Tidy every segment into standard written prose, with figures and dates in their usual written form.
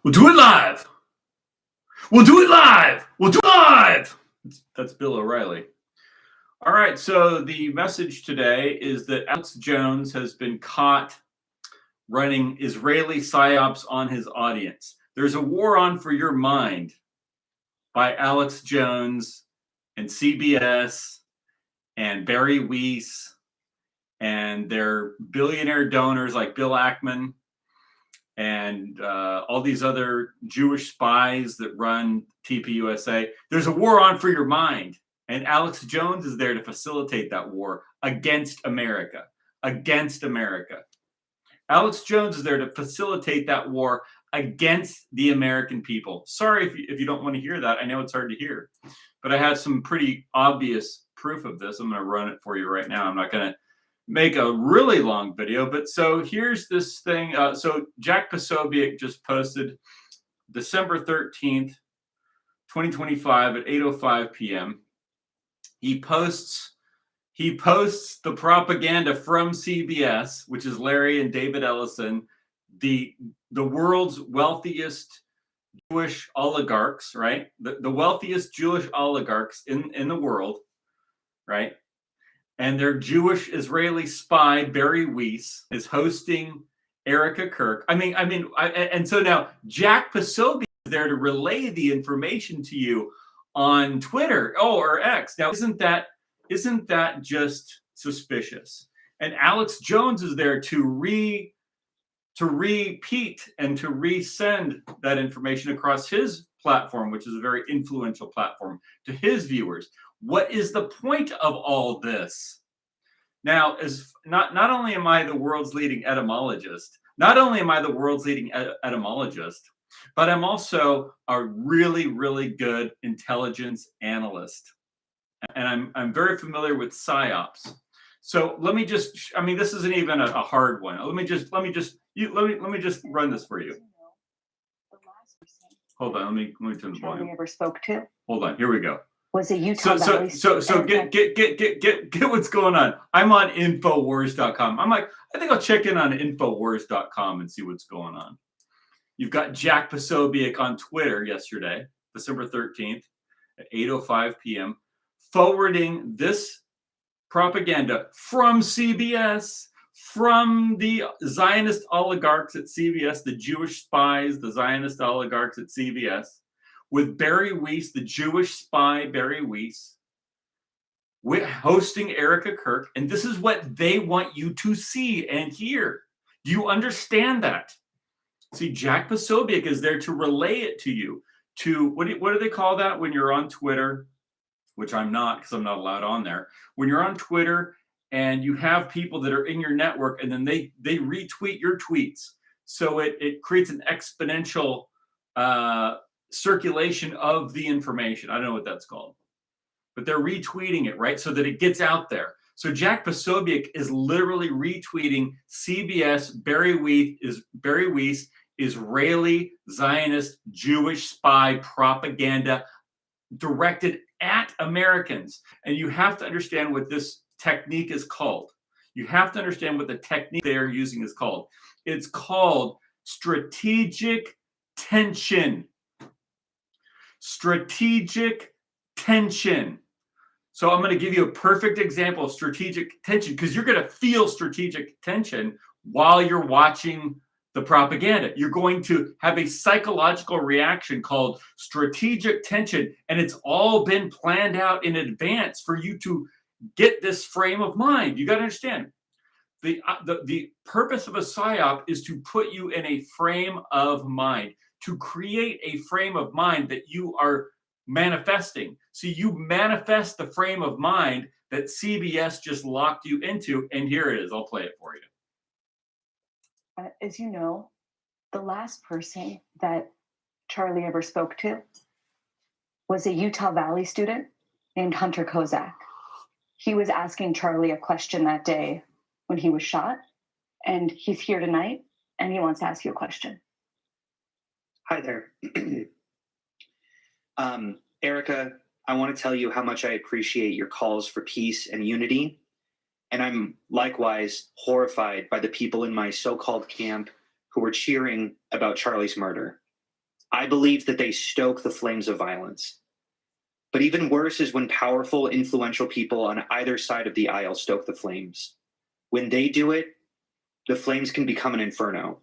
We'll do it live. We'll do it live. We'll do it live. That's Bill O'Reilly. All right, so the message today is that Alex Jones has been caught running Israeli PSYOPs on his audience. There's a war on for your mind by Alex Jones and CBS and Barry Weiss and their billionaire donors like Bill Ackman and all these other Jewish spies that run TPUSA. There's a war on for your mind. And Alex Jones is there to facilitate that war against America. Against America. Alex Jones is there to facilitate that war against the American people. Sorry if you don't want to hear that. I know it's hard to hear. But I have some pretty obvious proof of this. I'm going to run it for you right now. I'm not going to make a really long video. But so here's this thing. So Jack Posobiec just posted December 13th, 2025 at 8:05 p.m. He posts the propaganda from CBS, which is Larry and David Ellison, the world's wealthiest Jewish oligarchs, right? The wealthiest Jewish oligarchs in the world, right? And their Jewish Israeli spy, Barry Weiss, is hosting Erica Kirk. And so now Jack Posobiec is there to relay the information to you on Twitter, or X. Now, isn't that just suspicious? And Alex Jones is there to repeat and to resend that information across his platform, which is a very influential platform, to his viewers. What is the point of all this? Now, as not only am I the world's leading etymologist, but I'm also a really, really good intelligence analyst. And I'm very familiar with PSYOPs. So let me just, this isn't even a hard one. Let me just run this for you. Hold on, let me turn the volume. Ever spoke to? Hold on, here we go. Was a Utah Valley. So get what's going on. I'm on Infowars.com. I think I'll check in on Infowars.com and see what's going on. You've got Jack Posobiec on Twitter yesterday, December 13th at 8:05 p.m., forwarding this propaganda from CBS, from the Zionist oligarchs at CBS, the Jewish spies, the Zionist oligarchs at CBS, with Barry Weiss, the Jewish spy Barry Weiss, hosting Erica Kirk. And this is what they want you to see and hear. Do you understand that? See, Jack Posobiec is there to relay it to you. To what do they call that when you're on Twitter? Which I'm not, because I'm not allowed on there. When you're on Twitter and you have people that are in your network and then they retweet your tweets. So it creates an exponential circulation of the information. I don't know what that's called. But they're retweeting it, right? So that it gets out there. So Jack Posobiec is literally retweeting CBS Barry Weiss Israeli Zionist Jewish spy propaganda directed at Americans. And you have to understand what this technique is called. You have to understand what the technique they are using is called. It's called strategic tension. Strategic tension. So I'm going to give you a perfect example of strategic tension, because you're going to feel strategic tension while you're watching the propaganda. You're going to have a psychological reaction called strategic tension, and it's all been planned out in advance for you to get this frame of mind. You got to understand, the purpose of a PSYOP is to put you in a frame of mind, to create a frame of mind that you are manifesting. So you manifest the frame of mind that CBS just locked you into, and here it is. I'll play it for you. As you know, the last person that Charlie ever spoke to was a Utah Valley student named Hunter Kozak. He was asking Charlie a question that day when he was shot, and he's here tonight, and he wants to ask you a question. Hi there. Erica, I want to tell you how much I appreciate your calls for peace and unity. And I'm likewise horrified by the people in my so-called camp who were cheering about Charlie's murder. I believe that they stoke the flames of violence. But even worse is when powerful, influential people on either side of the aisle stoke the flames. When they do it, the flames can become an inferno.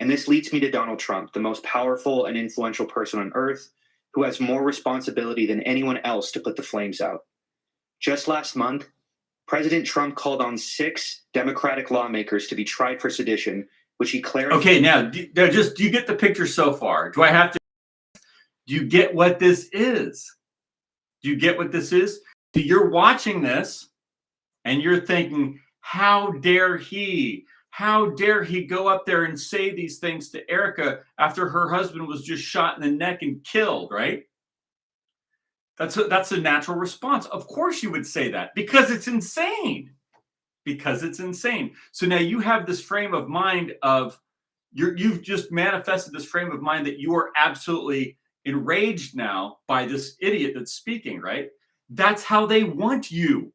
And this leads me to Donald Trump, the most powerful and influential person on earth, who has more responsibility than anyone else to put the flames out. Just last month, President Trump called on 6 Democratic lawmakers to be tried for sedition, which he clarified. Okay, now, do you get the picture so far? Do you get what this is? Do you get what this is? So you're watching this and you're thinking, how dare he? How dare he go up there and say these things to Erica after her husband was just shot in the neck and killed, right? That's a natural response. Of course you would say that because it's insane. Because it's insane. So now you have this frame of mind of you've just manifested this frame of mind that you are absolutely enraged now by this idiot that's speaking, right? That's how they want you.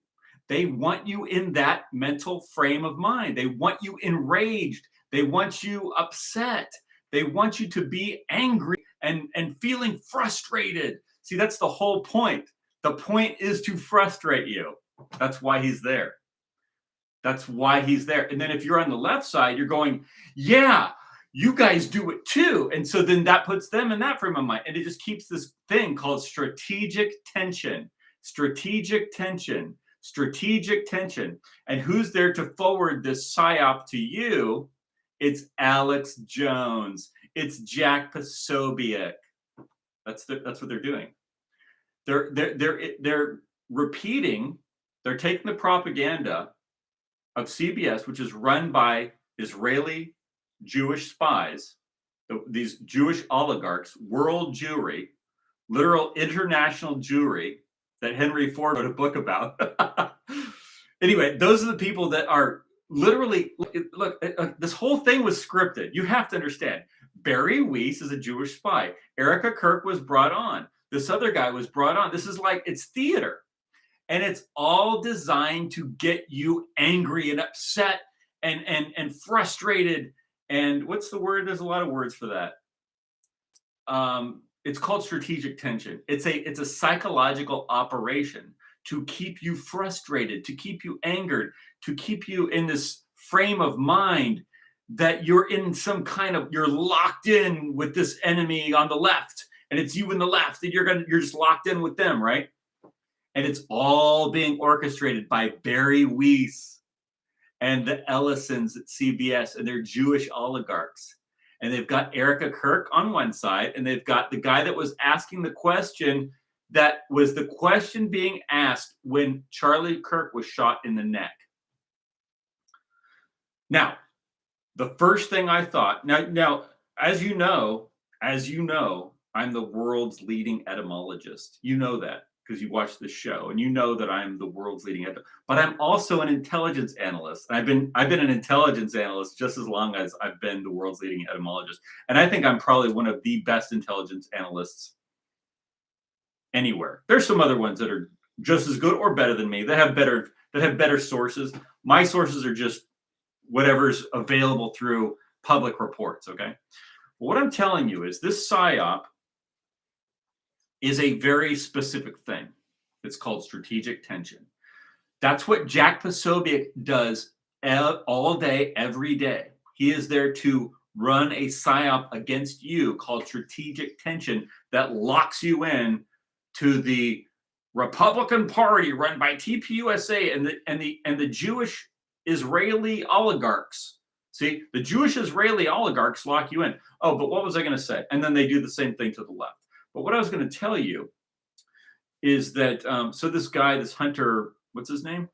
They want you in that mental frame of mind. They want you enraged. They want you upset. They want you to be angry and feeling frustrated. See, that's the whole point. The point is to frustrate you. That's why he's there. That's why he's there. And then if you're on the left side, you're going, yeah, you guys do it too. And so then that puts them in that frame of mind. And it just keeps this thing called strategic tension. Strategic tension. Strategic tension. And who's there to forward this PSYOP to you? It's Alex Jones. It's Jack Posobiec. That's what they're doing. They're repeating. They're taking the propaganda of CBS, which is run by Israeli Jewish spies, these Jewish oligarchs, world Jewry, literal international Jewry that Henry Ford wrote a book about. Anyway, those are the people that are literally, look, this whole thing was scripted. You have to understand. Barry Weiss is a Jewish spy. Erica Kirk was brought on. This other guy was brought on. This is like, it's theater. And it's all designed to get you angry and upset and frustrated. And what's the word? There's a lot of words for that. It's called strategic tension. It's a psychological operation to keep you frustrated, to keep you angered, to keep you in this frame of mind that you're in some kind of, you're locked in with this enemy on the left, and it's you in the left, and you're just locked in with them, right? And it's all being orchestrated by Barry Weiss and the Ellisons at CBS, and they're Jewish oligarchs. And they've got Erica Kirk on one side, and they've got the guy that was asking the question that was the question being asked when Charlie Kirk was shot in the neck. Now, the first thing I thought, now, as you know, I'm the world's leading etymologist. You know that because you watch this show, and you know that I'm the world's leading but I'm also an intelligence analyst. I've been an intelligence analyst just as long as I've been the world's leading etymologist. And I think I'm probably one of the best intelligence analysts anywhere. There's some other ones that are just as good or better than me, that have better sources. My sources are just whatever's available through public reports, okay? But what I'm telling you is this PSYOP is a very specific thing. It's called strategic tension. That's what Jack Posobiec does all day, every day. He is there to run a PSYOP against you called strategic tension that locks you in to the Republican Party run by TPUSA and the Jewish Israeli oligarchs. See, the Jewish Israeli oligarchs lock you in. Oh, but what was I going to say? And then they do the same thing to the left. But what I was going to tell you is that, so this guy, this Hunter, what's his name?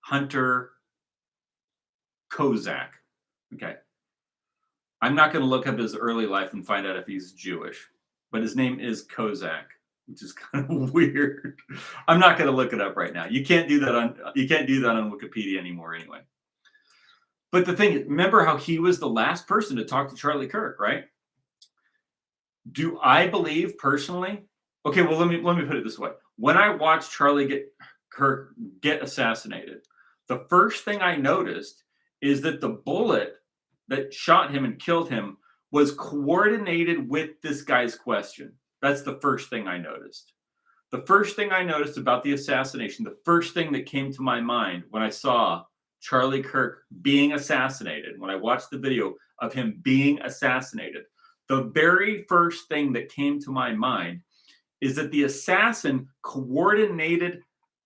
Hunter Kozak. Okay. I'm not going to look up his early life and find out if he's Jewish, but his name is Kozak, which is kind of weird. I'm not going to look it up right now. You can't do that on Wikipedia anymore anyway. But the thing is, remember how he was the last person to talk to Charlie Kirk, right? Do I believe personally? Okay, well, let me put it this way. When I watched Charlie Kirk get assassinated, the first thing I noticed is that the bullet that shot him and killed him was coordinated with this guy's question. That's the first thing I noticed. The first thing I noticed about the assassination, the first thing that came to my mind when I saw Charlie Kirk being assassinated, when I watched the video of him being assassinated, the very first thing that came to my mind is that the assassin coordinated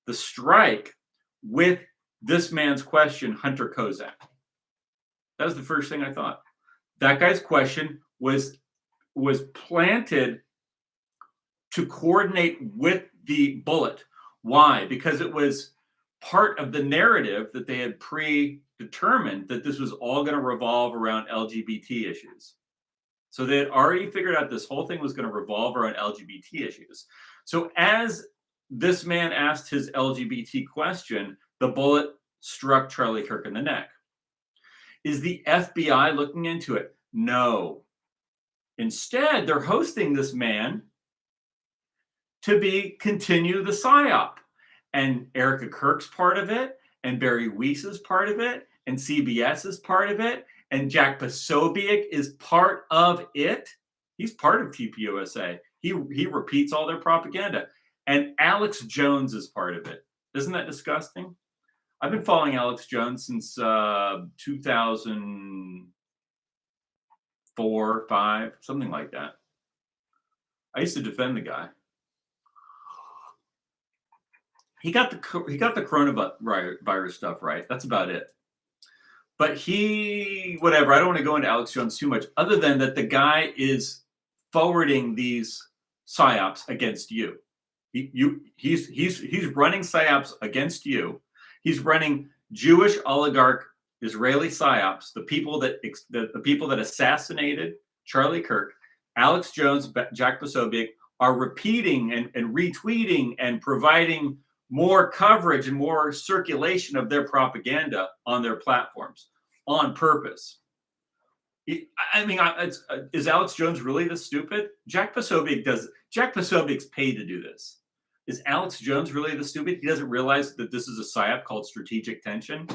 the strike with this man's question, Hunter Kozak. That was the first thing I thought. That guy's question was planted to coordinate with the bullet. Why? Because it was part of the narrative that they had predetermined that this was all going to revolve around LGBT issues. So they had already figured out this whole thing was going to revolve around LGBT issues. So as this man asked his LGBT question, the bullet struck Charlie Kirk in the neck. Is the FBI looking into it? No. Instead, they're hosting this man to continue the PSYOP. And Erica Kirk's part of it, and Barry Weiss is part of it, and CBS is part of it, and Jack Posobiec is part of it. He's part of TPUSA. He repeats all their propaganda. And Alex Jones is part of it. Isn't that disgusting? I've been following Alex Jones since 2004, 5, something like that. I used to defend the guy. He got the coronavirus stuff right. That's about it. But whatever. I don't want to go into Alex Jones too much, other than that the guy is forwarding these PSYOPs against you. He's running PSYOPs against you. He's running Jewish oligarch Israeli PSYOPs, the people that assassinated Charlie Kirk. Alex Jones, Jack Posobiec are repeating and retweeting and providing more coverage and more circulation of their propaganda on their platforms on purpose. I mean, is Alex Jones really this stupid? Jack Posobiec's paid to do this. Is Alex Jones really this stupid? He doesn't realize that this is a PSYOP called strategic tension?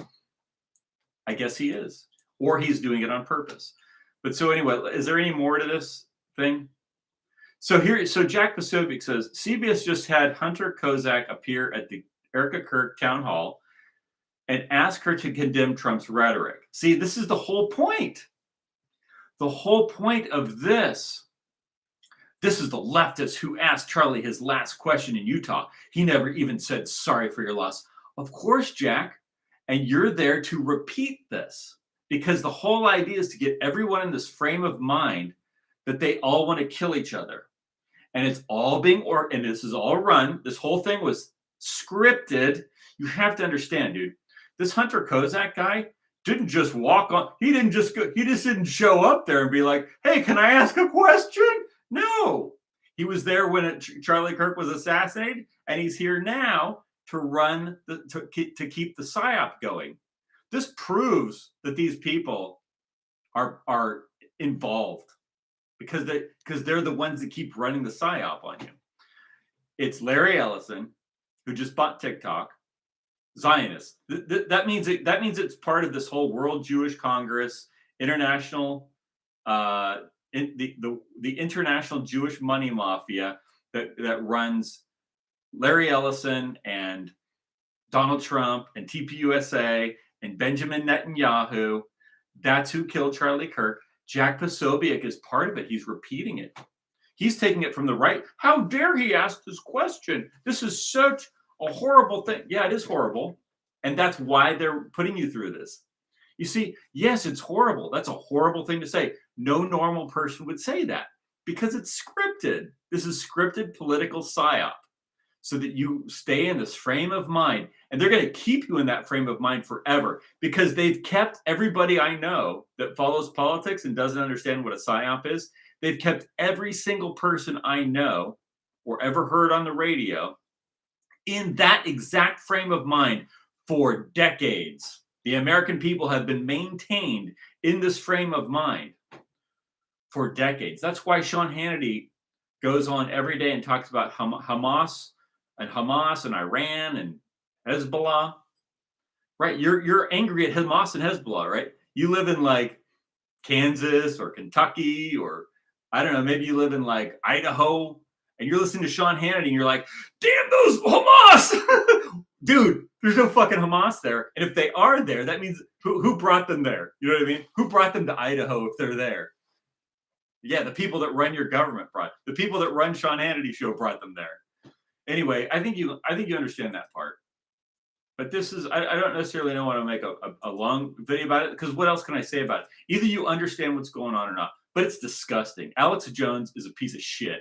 I guess he is. Or he's doing it on purpose. But so anyway, is there any more to this thing? So Jack Posobiec says, CBS just had Hunter Kozak appear at the Erica Kirk town hall and ask her to condemn Trump's rhetoric. See, this is the whole point. The whole point of this is the leftist who asked Charlie his last question in Utah. He never even said sorry for your loss. Of course, Jack. And you're there to repeat this because the whole idea is to get everyone in this frame of mind that they all want to kill each other. And it's all and this is all run. This whole thing was scripted. You have to understand, dude. This Hunter Kozak guy didn't just walk on. He just didn't show up there and be like, "Hey, can I ask a question?" No, he was there when Charlie Kirk was assassinated, and he's here now to keep the PSYOP going. This proves that these people are involved. Because they're the ones that keep running the PSYOP on you. It's Larry Ellison, who just bought TikTok, Zionist. That means it's part of this whole World Jewish Congress, international, the international Jewish money mafia that runs Larry Ellison and Donald Trump and TPUSA and Benjamin Netanyahu. That's who killed Charlie Kirk. Jack Posobiec is part of it. He's repeating it. He's taking it from the right. How dare he ask this question? This is such a horrible thing. Yeah, it is horrible. And that's why they're putting you through this. You see, yes, it's horrible. That's a horrible thing to say. No normal person would say that because it's scripted. This is scripted political PSYOP so that you stay in this frame of mind. And they're going to keep you in that frame of mind forever because they've kept everybody I know that follows politics and doesn't understand what a PSYOP is. They've kept every single person I know or ever heard on the radio in that exact frame of mind for decades. The American people have been maintained in this frame of mind for decades. That's why Sean Hannity goes on every day and talks about Hamas and Iran and Hezbollah, right? You're angry at Hamas and Hezbollah, right? You live in like Kansas or Kentucky, or I don't know, maybe you live in like Idaho and you're listening to Sean Hannity and you're like, damn those Hamas. Dude, there's no fucking Hamas there. And if they are there, that means who brought them there? You know what I mean? Who brought them to Idaho if they're there? Yeah, the people that run your government the people that run Sean Hannity show brought them there. Anyway, I think you understand that part. But this is, I don't necessarily know want to make a long video about it, because what else can I say about it? Either you understand what's going on or not, but it's disgusting. Alex Jones is a piece of shit.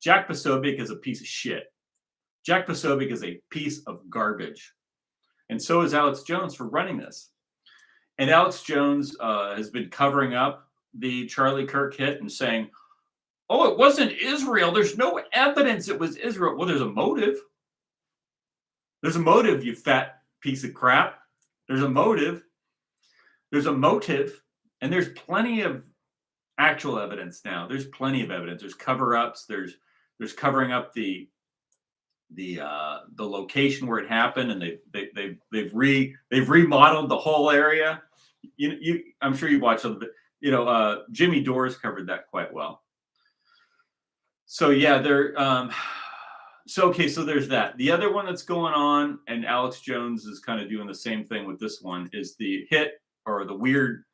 Jack Posobiec is a piece of shit. Jack Posobiec is a piece of garbage. And so is Alex Jones for running this. And Alex Jones has been covering up the Charlie Kirk hit and saying, oh, it wasn't Israel. There's no evidence it was Israel. Well, there's a motive. There's a motive, you fat piece of crap. There's a motive. There's a motive. And there's plenty of actual evidence now. There's plenty of evidence. There's cover-ups. There's covering up the location where it happened, and they've remodeled the whole area. I'm sure you watched a bit. Jimmy Dores covered that quite well. So yeah, so there's that. The other one that's going on, and Alex Jones is kind of doing the same thing with this one, is the hit, or the weird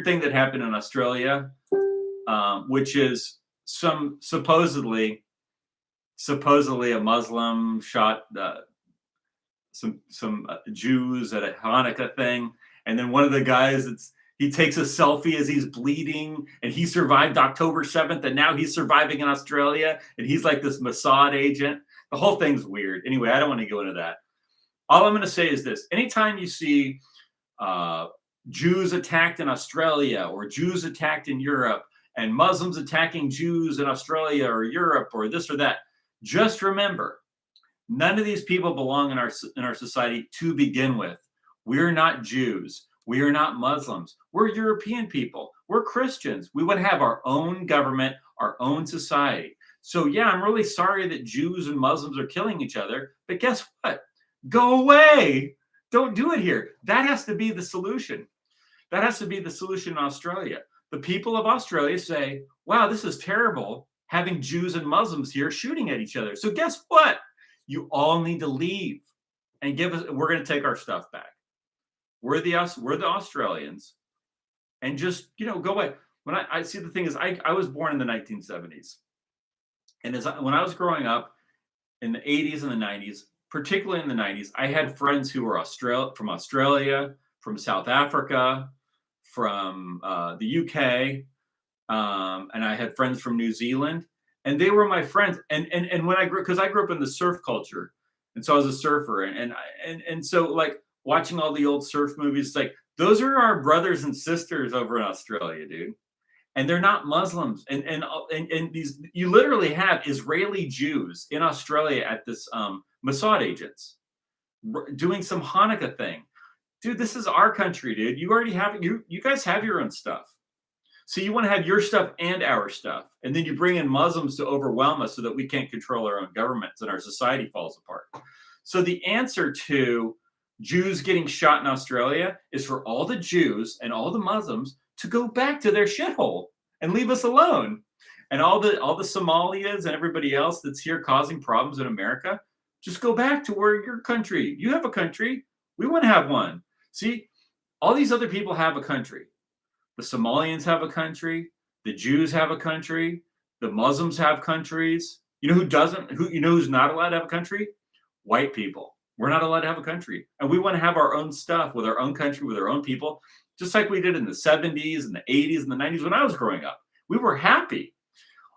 thing that happened in Australia, which is supposedly a Muslim shot some Jews at a Hanukkah thing, and then one of the guys he takes a selfie as he's bleeding, and he survived October 7th, and now he's surviving in Australia, and he's like this Mossad agent. The whole thing's weird. Anyway, I don't want to go into that. All I'm going to say is this: anytime you see Jews attacked in Australia, or Jews attacked in Europe, and Muslims attacking Jews in Australia or Europe or this or that, just remember, none of these people belong in our society to begin with. We're not Jews. We are not Muslims. We're European people. We're Christians. We want to have our own government, our own society. So yeah, I'm really sorry that Jews and Muslims are killing each other, but guess what? Go away. Don't do it here. That has to be the solution. That has to be the solution in Australia. The people of Australia say, wow, this is terrible, having Jews and Muslims here shooting at each other. So guess what? You all need to leave and we're going to take our stuff back. We're the Australians, and just, go away. When I see, the thing is, I was born in the 1970s. And when I was growing up in the 80s and the 90s, particularly in the 90s, I had friends who were from Australia, from South Africa, from the UK, and I had friends from New Zealand, and they were my friends. And when I grew up in the surf culture, and so I was a surfer, and so like watching all the old surf movies, like those are our brothers and sisters over in Australia, dude. And they're not Muslims. And these, you literally have Israeli Jews in Australia at this Mossad agents doing some Hanukkah thing. Dude, this is our country, dude. You already have, you guys have your own stuff. So you want to have your stuff and our stuff. And then you bring in Muslims to overwhelm us so that we can't control our own governments and our society falls apart. So the answer to Jews getting shot in Australia is for all the Jews and all the Muslims to go back to their shithole and leave us alone. And all the Somalians and everybody else that's here causing problems in America, just go back to where your country. You have a country. We want to have one. See, all these other people have a country. The Somalians have a country. The Jews have a country. The Muslims have countries. You know who doesn't? Who's not allowed to have a country? White people. We're not allowed to have a country. And we want to have our own stuff with our own country, with our own people, just like we did in the 70s and the 80s and the 90s when I was growing up. We were happy.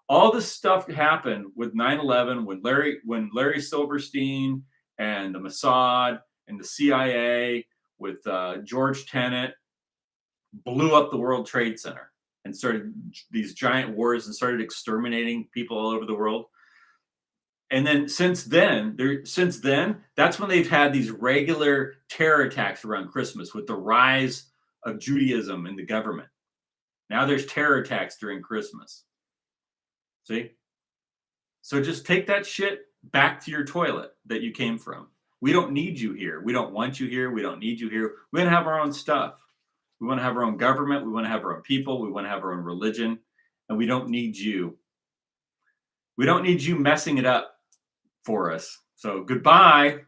All this stuff happened with 9/11 when Larry Silverstein and the Mossad and the CIA with George Tenet blew up the World Trade Center and started these giant wars and started exterminating people all over the world. And then since then, that's when they've had these regular terror attacks around Christmas with the rise of Judaism in the government. Now there's terror attacks during Christmas. See? So just take that shit back to your toilet that you came from. We don't need you here. We don't want you here. We don't need you here. We're going to have our own stuff. We want to have our own government. We want to have our own people. We want to have our own religion. And we don't need you. We don't need you messing it up for us. So goodbye.